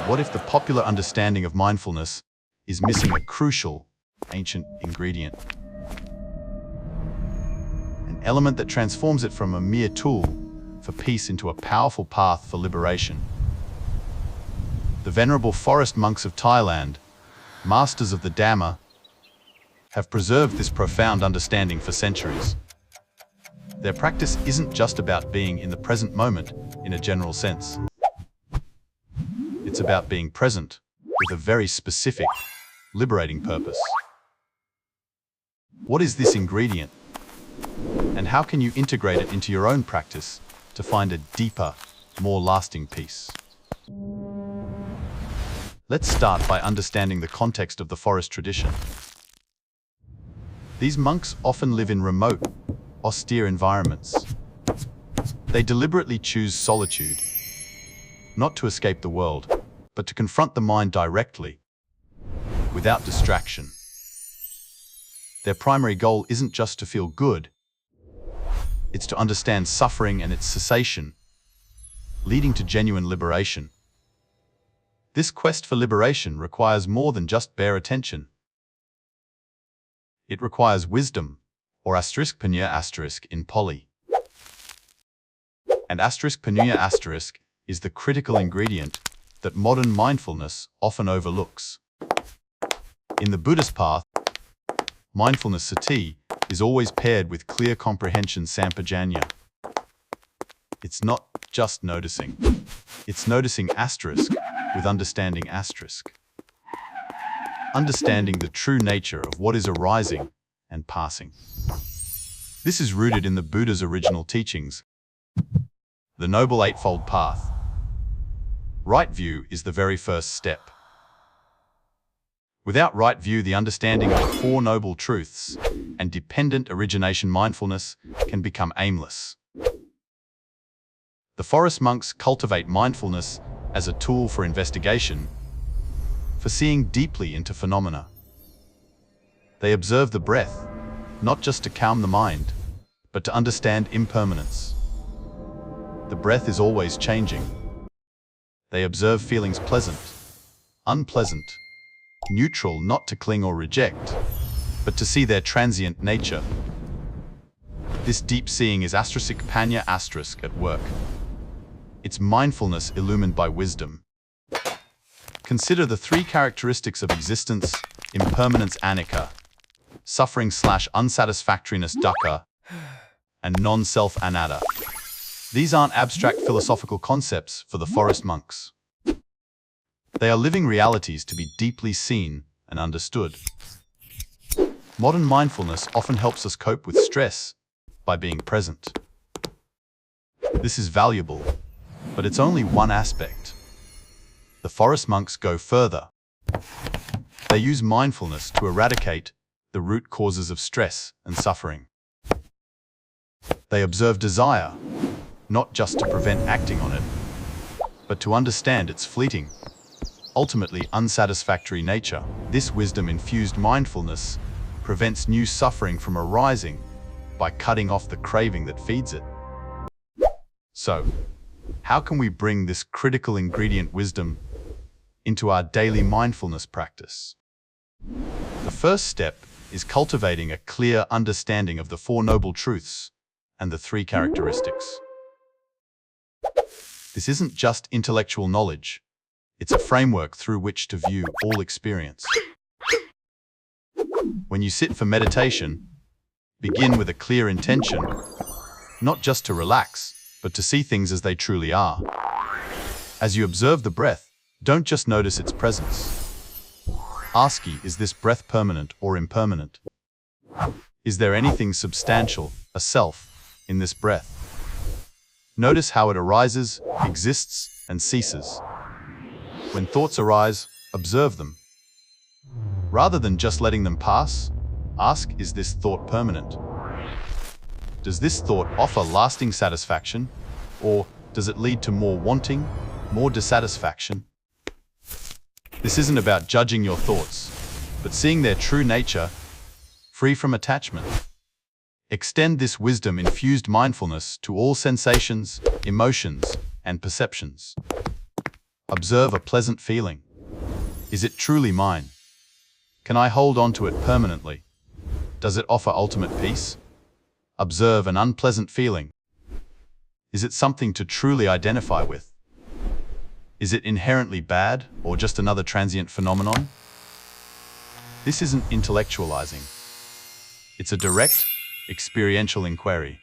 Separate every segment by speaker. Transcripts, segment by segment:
Speaker 1: What if the popular understanding of mindfulness is missing a crucial, ancient ingredient? An element that transforms it from a mere tool for peace into a powerful path for liberation. The venerable forest monks of Thailand, masters of the Dharma, have preserved this profound understanding for centuries. Their practice isn't just about being in the present moment in a general sense. It's about being present with a very specific, liberating purpose. What is this ingredient? And how can you integrate it into your own practice to find a deeper, more lasting peace? Let's start by understanding the context of the forest tradition. These monks often live in remote, austere environments. They deliberately choose solitude, not to escape the world, but to confront the mind directly, without distraction. Their primary goal isn't just to feel good, it's to understand suffering and its cessation, leading to genuine liberation. This quest for liberation requires more than just bare attention. It requires wisdom, or *panya* in Pali. And *panya* is the critical ingredient that modern mindfulness often overlooks. In the Buddhist path, mindfulness sati is always paired with clear comprehension sampajanya. It's not just noticing. It's noticing with understanding *. Understanding the true nature of what is arising and passing. This is rooted in the Buddha's original teachings, the Noble Eightfold Path. Right view is the very first step. Without right view, the understanding of the Four Noble Truths and dependent origination mindfulness can become aimless. The forest monks cultivate mindfulness as a tool for investigation, for seeing deeply into phenomena. They observe the breath, not just to calm the mind, but to understand impermanence. The breath is always changing. They observe feelings pleasant, unpleasant, neutral, not to cling or reject, but to see their transient nature. This deep seeing is *panya* at work. It's mindfulness illumined by wisdom. Consider the three characteristics of existence: impermanence anicca, suffering/unsatisfactoriness dukkha, and non-self anatta. These aren't abstract philosophical concepts for the forest monks. They are living realities to be deeply seen and understood. Modern mindfulness often helps us cope with stress by being present. This is valuable, but it's only one aspect. The forest monks go further. They use mindfulness to eradicate the root causes of stress and suffering. They observe desire, not just to prevent acting on it, but to understand its fleeting, ultimately unsatisfactory nature. This wisdom-infused mindfulness prevents new suffering from arising by cutting off the craving that feeds it. So, how can we bring this critical ingredient wisdom into our daily mindfulness practice? The first step is cultivating a clear understanding of the Four Noble Truths and the three characteristics. This isn't just intellectual knowledge. It's a framework through which to view all experience. When you sit for meditation, begin with a clear intention, not just to relax, but to see things as they truly are. As you observe the breath, don't just notice its presence. Ask, is this breath permanent or impermanent? Is there anything substantial, a self, in this breath? Notice how it arises, exists, and ceases. When thoughts arise, observe them. Rather than just letting them pass, ask, is this thought permanent? Does this thought offer lasting satisfaction, or does it lead to more wanting, more dissatisfaction? This isn't about judging your thoughts, but seeing their true nature, free from attachment. Extend this wisdom-infused mindfulness to all sensations, emotions, and perceptions. Observe a pleasant feeling. Is it truly mine? Can I hold on to it permanently? Does it offer ultimate peace? Observe an unpleasant feeling. Is it something to truly identify with? Is it inherently bad or just another transient phenomenon? This isn't intellectualizing. It's a direct, experiential inquiry.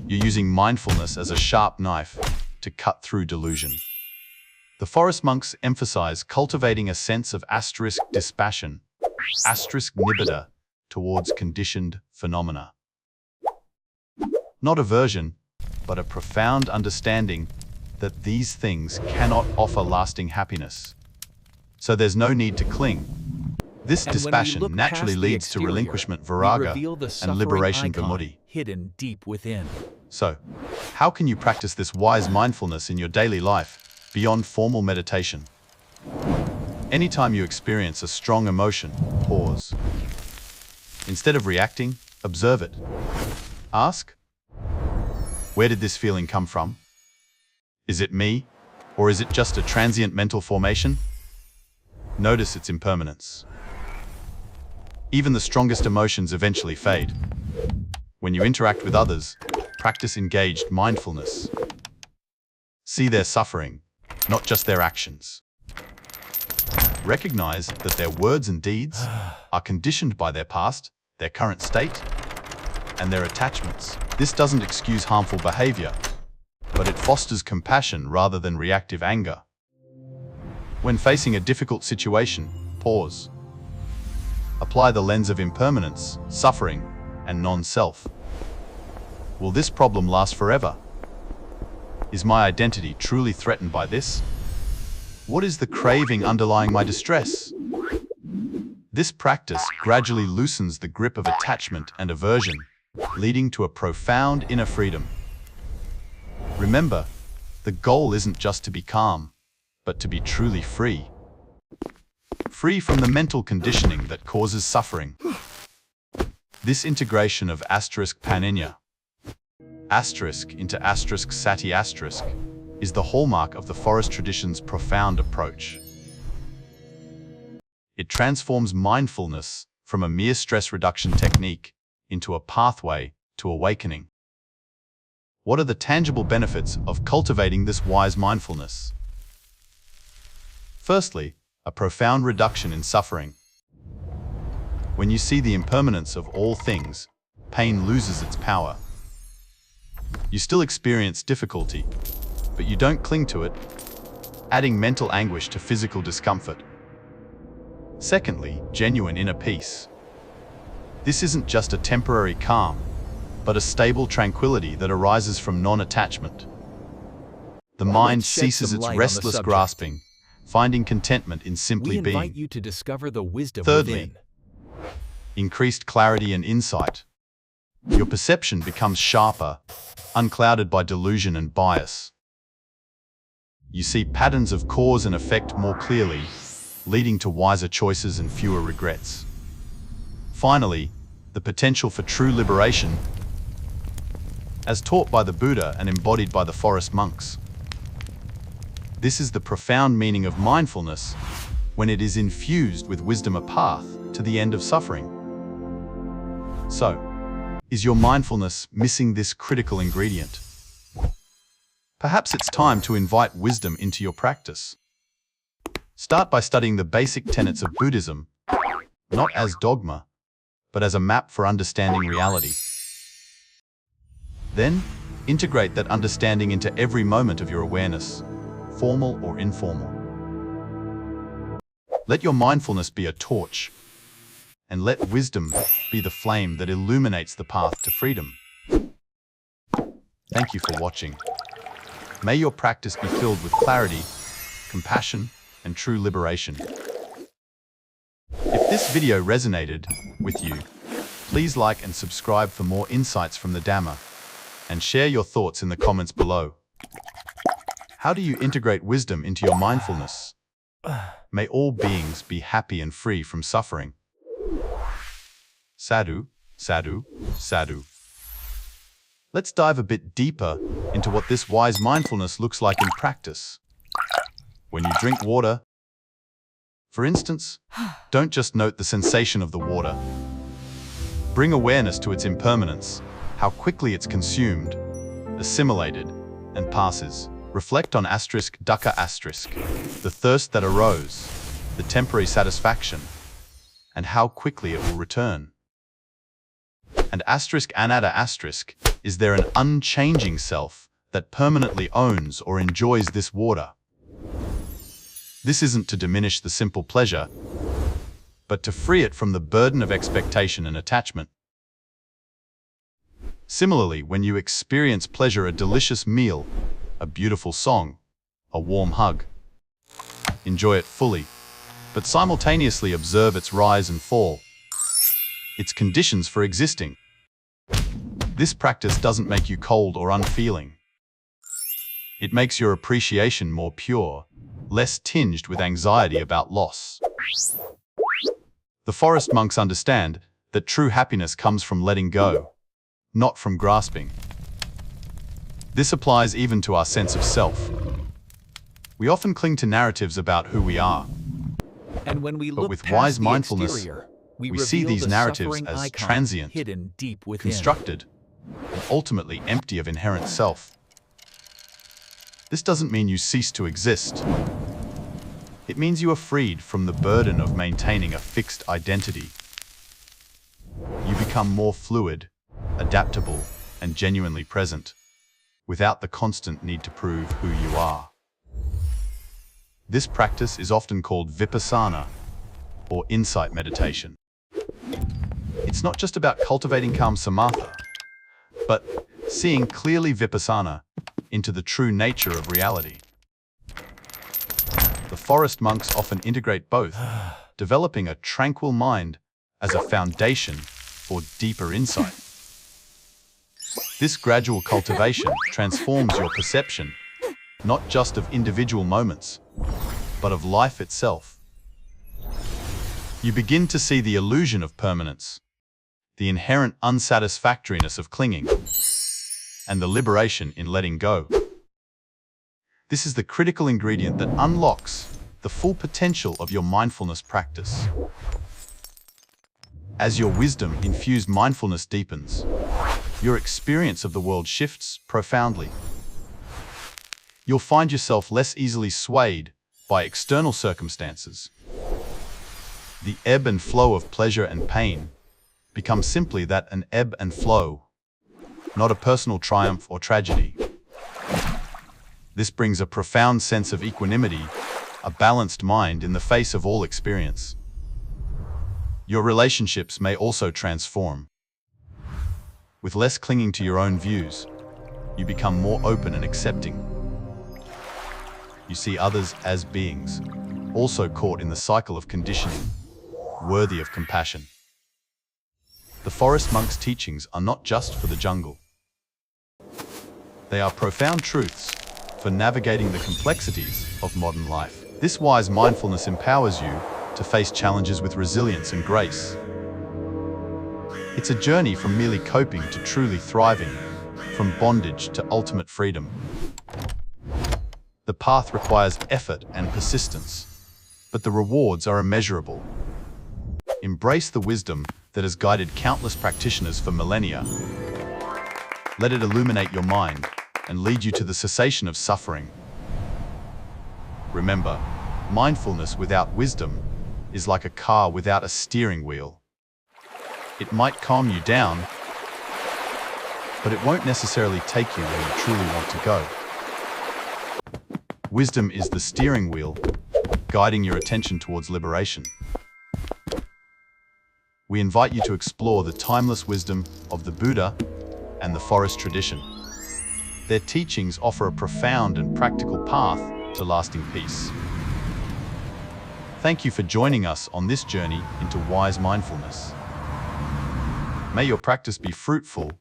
Speaker 1: You're using mindfulness as a sharp knife to cut through delusion. The forest monks emphasize cultivating a sense of dispassion, nibbida, towards conditioned phenomena. Not aversion, but a profound understanding that these things cannot offer lasting happiness. So there's no need to cling. This dispassion naturally leads to relinquishment viraga and liberation vimutti.
Speaker 2: Hidden deep within.
Speaker 1: So, how can you practice this wise mindfulness in your daily life beyond formal meditation? Anytime you experience a strong emotion, pause. Instead of reacting, observe it. Ask, where did this feeling come from? Is it me, or is it just a transient mental formation? Notice its impermanence. Even the strongest emotions eventually fade. When you interact with others, practice engaged mindfulness. See their suffering, not just their actions. Recognize that their words and deeds are conditioned by their past, their current state, and their attachments. This doesn't excuse harmful behavior, but it fosters compassion rather than reactive anger. When facing a difficult situation, pause. Apply the lens of impermanence, suffering, and non-self. Will this problem last forever? Is my identity truly threatened by this? What is the craving underlying my distress? This practice gradually loosens the grip of attachment and aversion, leading to a profound inner freedom. Remember, the goal isn't just to be calm, but to be truly free. Free from the mental conditioning that causes suffering. This integration of *panenya, into sati *, is the hallmark of the forest tradition's profound approach. It transforms mindfulness from a mere stress reduction technique into a pathway to awakening. What are the tangible benefits of cultivating this wise mindfulness? Firstly, a profound reduction in suffering. When you see the impermanence of all things, pain loses its power. You still experience difficulty, but you don't cling to it, adding mental anguish to physical discomfort. Secondly, genuine inner peace. This isn't just a temporary calm, but a stable tranquility that arises from non-attachment. The mind ceases its restless grasping, finding contentment in simply being.
Speaker 2: We invite you to discover the wisdom
Speaker 1: Thirdly,
Speaker 2: within.
Speaker 1: Increased clarity and insight. Your perception becomes sharper, unclouded by delusion and bias. You see patterns of cause and effect more clearly, leading to wiser choices and fewer regrets. Finally, the potential for true liberation, as taught by the Buddha and embodied by the forest monks. This is the profound meaning of mindfulness when it is infused with wisdom, a path to the end of suffering. So, is your mindfulness missing this critical ingredient? Perhaps it's time to invite wisdom into your practice. Start by studying the basic tenets of Buddhism, not as dogma, but as a map for understanding reality. Then, integrate that understanding into every moment of your awareness, formal or informal. Let your mindfulness be a torch, and let wisdom be the flame that illuminates the path to freedom. Thank you for watching. May your practice be filled with clarity, compassion, and true liberation. If this video resonated with you, please like and subscribe for more insights from the Dharma, and share your thoughts in the comments below. How do you integrate wisdom into your mindfulness? May all beings be happy and free from suffering. Sadhu, sadhu, sadhu. Let's dive a bit deeper into what this wise mindfulness looks like in practice. When you drink water, for instance, don't just note the sensation of the water. Bring awareness to its impermanence, how quickly it's consumed, assimilated, and passes. Reflect on *dukkha*, the thirst that arose, the temporary satisfaction, and how quickly it will return. And *anatta*, is there an unchanging self that permanently owns or enjoys this water? This isn't to diminish the simple pleasure, but to free it from the burden of expectation and attachment. Similarly, when you experience pleasure, a delicious meal, a beautiful song, a warm hug, enjoy it fully, but simultaneously observe its rise and fall, its conditions for existing. This practice doesn't make you cold or unfeeling. It makes your appreciation more pure, less tinged with anxiety about loss. The forest monks understand that true happiness comes from letting go, not from grasping. This applies even to our sense of self. We often cling to narratives about who we are.
Speaker 2: And when we
Speaker 1: But
Speaker 2: look
Speaker 1: with
Speaker 2: past
Speaker 1: wise
Speaker 2: the
Speaker 1: mindfulness,
Speaker 2: exterior,
Speaker 1: we see
Speaker 2: reveal
Speaker 1: these
Speaker 2: the
Speaker 1: narratives
Speaker 2: suffering
Speaker 1: as
Speaker 2: icon
Speaker 1: transient,
Speaker 2: hidden deep within.
Speaker 1: constructed, and ultimately empty of inherent self. This doesn't mean you cease to exist. It means you are freed from the burden of maintaining a fixed identity. You become more fluid, adaptable, and genuinely present, without the constant need to prove who you are. This practice is often called vipassana, or insight meditation. It's not just about cultivating calm samatha, but seeing clearly vipassana into the true nature of reality. The forest monks often integrate both, developing a tranquil mind as a foundation for deeper insight. This gradual cultivation transforms your perception, not just of individual moments, but of life itself. You begin to see the illusion of permanence, the inherent unsatisfactoriness of clinging, and the liberation in letting go. This is the critical ingredient that unlocks the full potential of your mindfulness practice. As your wisdom-infused mindfulness deepens, your experience of the world shifts profoundly. You'll find yourself less easily swayed by external circumstances. The ebb and flow of pleasure and pain becomes simply that, an ebb and flow, not a personal triumph or tragedy. This brings a profound sense of equanimity, a balanced mind in the face of all experience. Your relationships may also transform. With less clinging to your own views, you become more open and accepting. You see others as beings, also caught in the cycle of conditioning, worthy of compassion. The forest monk's teachings are not just for the jungle. They are profound truths for navigating the complexities of modern life. This wise mindfulness empowers you to face challenges with resilience and grace. It's a journey from merely coping to truly thriving, from bondage to ultimate freedom. The path requires effort and persistence, but the rewards are immeasurable. Embrace the wisdom that has guided countless practitioners for millennia. Let it illuminate your mind and lead you to the cessation of suffering. Remember, mindfulness without wisdom is like a car without a steering wheel. It might calm you down, but it won't necessarily take you where you truly want to go. Wisdom is the steering wheel, guiding your attention towards liberation. We invite you to explore the timeless wisdom of the Buddha and the forest tradition. Their teachings offer a profound and practical path to lasting peace. Thank you for joining us on this journey into wise mindfulness. May your practice be fruitful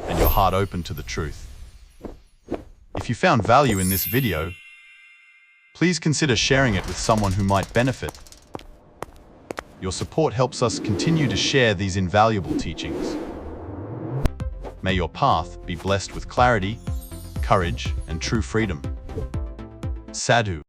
Speaker 1: and your heart open to the truth. If you found value in this video, please consider sharing it with someone who might benefit. Your support helps us continue to share these invaluable teachings. May your path be blessed with clarity, courage, and true freedom. Sadhu.